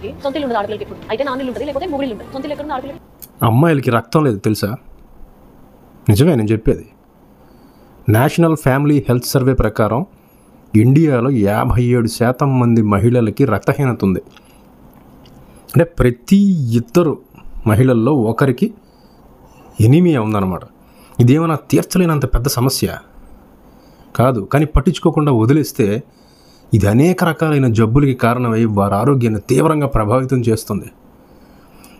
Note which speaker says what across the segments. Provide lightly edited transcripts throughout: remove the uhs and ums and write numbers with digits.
Speaker 1: మగపిల్లలకి సొంత ఇల్లు ఉండదు, ఆడపిల్లలకి ఇప్పుడు అయితే నాన్న ఇల్లు ఉంటుంది, లేకపోతే మొగుడు ఇల్లు ఉంటుంది. సొంత ఇల్లు ఎక్కడ ఉంది ఆడపిల్లలకి?
Speaker 2: అమ్మాయిలకి రక్తం లేదు తెలుసా? నిజమే నేను చెప్పేది. నేషనల్ ఫ్యామిలీ హెల్త్ సర్వే ప్రకారం ఇండియాలో 57% మంది మహిళలకి రక్తహీనత ఉంది. అంటే ప్రతి ఇద్దరు మహిళల్లో ఒకరికి ఎనీమియా ఉందన్నమాట. ఇదేమైనా తీర్చలేనంత పెద్ద సమస్య కాదు, కానీ పట్టించుకోకుండా వదిలేస్తే ఇది అనేక రకాలైన జబ్బులకి కారణమై వారి ఆరోగ్యాన్ని తీవ్రంగా ప్రభావితం చేస్తుంది.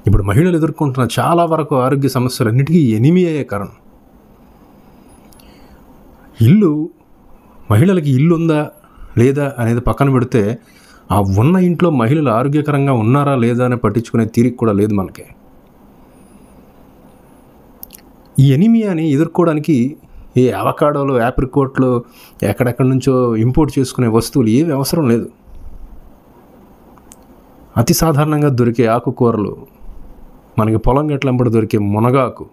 Speaker 2: ఇప్పుడు మహిళలు ఎదుర్కొంటున్న చాలా వరకు ఆరోగ్య సమస్యలన్నిటికీ ఎనీమియాయే కారణం. మహిళలకి ఇల్లు ఉందా లేదా అనేది పక్కన పెడితే ఆ ఉన్న ఇంట్లో మహిళలు ఆరోగ్యకరంగా ఉన్నారా లేదా అని పట్టించుకునే తీరిక కూడా లేదు మనకి. ఈ ఎనీమియాని ఎదుర్కోవడానికి ఏ అవకాడోలు, యాప్రికోట్లు, ఎక్కడెక్కడి నుంచో ఇంపోర్ట్ చేసుకునే వస్తువులు ఏవి అవసరం లేదు. అతి సాధారణంగా దొరికే ఆకుకూరలు, మనకి పొలం గట్లంపడి దొరికే మునగాకు,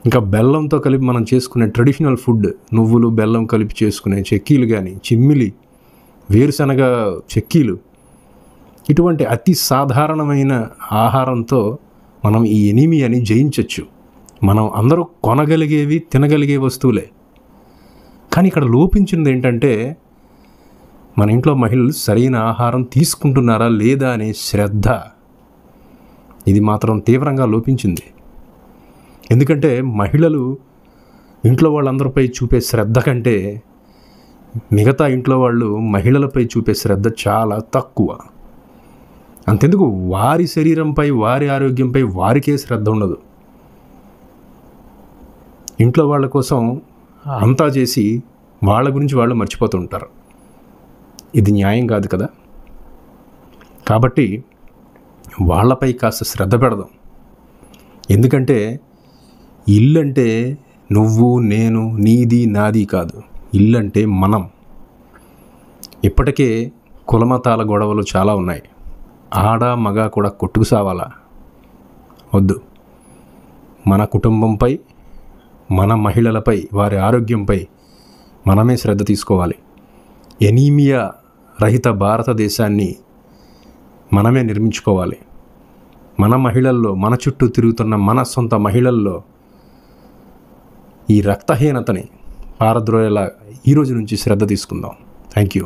Speaker 2: ఇంకా బెల్లంతో కలిపి మనం చేసుకునే ట్రెడిషనల్ ఫుడ్, నువ్వులు బెల్లం కలిపి చేసుకునే చెక్కీలు కానీ, చిమ్మిలి, వేరుశనగ చెక్కీలు, ఇటువంటి అతి సాధారణమైన ఆహారంతో మనం ఈ ఎనీమియాని జయించవచ్చు. మనం అందరూ కొనగలిగేవి, తినగలిగే వస్తువులే. కానీ ఇక్కడ లోపించింది ఏంటంటే మన ఇంట్లో మహిళలు సరైన ఆహారం తీసుకుంటున్నారా లేదా అనే శ్రద్ధ. ఇది మాత్రం తీవ్రంగా లోపించింది. ఎందుకంటే మహిళలు ఇంట్లో వాళ్ళందరిపై చూపే శ్రద్ధ కంటే మిగతా ఇంట్లో వాళ్ళు మహిళలపై చూపే శ్రద్ధ చాలా తక్కువ. అంతెందుకు వారి శరీరంపై, వారి ఆరోగ్యంపై వారికే శ్రద్ధ ఉండదు. ఇంట్లో వాళ్ళ కోసం అంతా చేసి వాళ్ళ గురించి వాళ్ళు మర్చిపోతూ ఉంటారు. ఇది న్యాయం కాదు కదా. కాబట్టి వాళ్ళపై కాస్త శ్రద్ధ పెడదాం. ఎందుకంటే ఇల్లంటే నువ్వు, నేను, నీది, నాది కాదు. ఇల్లంటే మనం. ఇప్పటికే కులమతాల గొడవలు చాలా ఉన్నాయి. ఆడ మగ కూడా కొట్టుకు సావాలా? వద్దు. మన కుటుంబంపై, మన మహిళలపై, వారి ఆరోగ్యంపై మనమే శ్రద్ధ తీసుకోవాలి. ఎనీమియా రహిత భారతదేశాన్ని మనమే నిర్మించుకోవాలి. మన మహిళల్లో, మన చుట్టూ తిరుగుతున్న మన సొంత మహిళల్లో ఈ రక్తహీనతని పారద్రోయేలా ఈరోజు నుంచి శ్రద్ధ తీసుకుందాం. Thank you.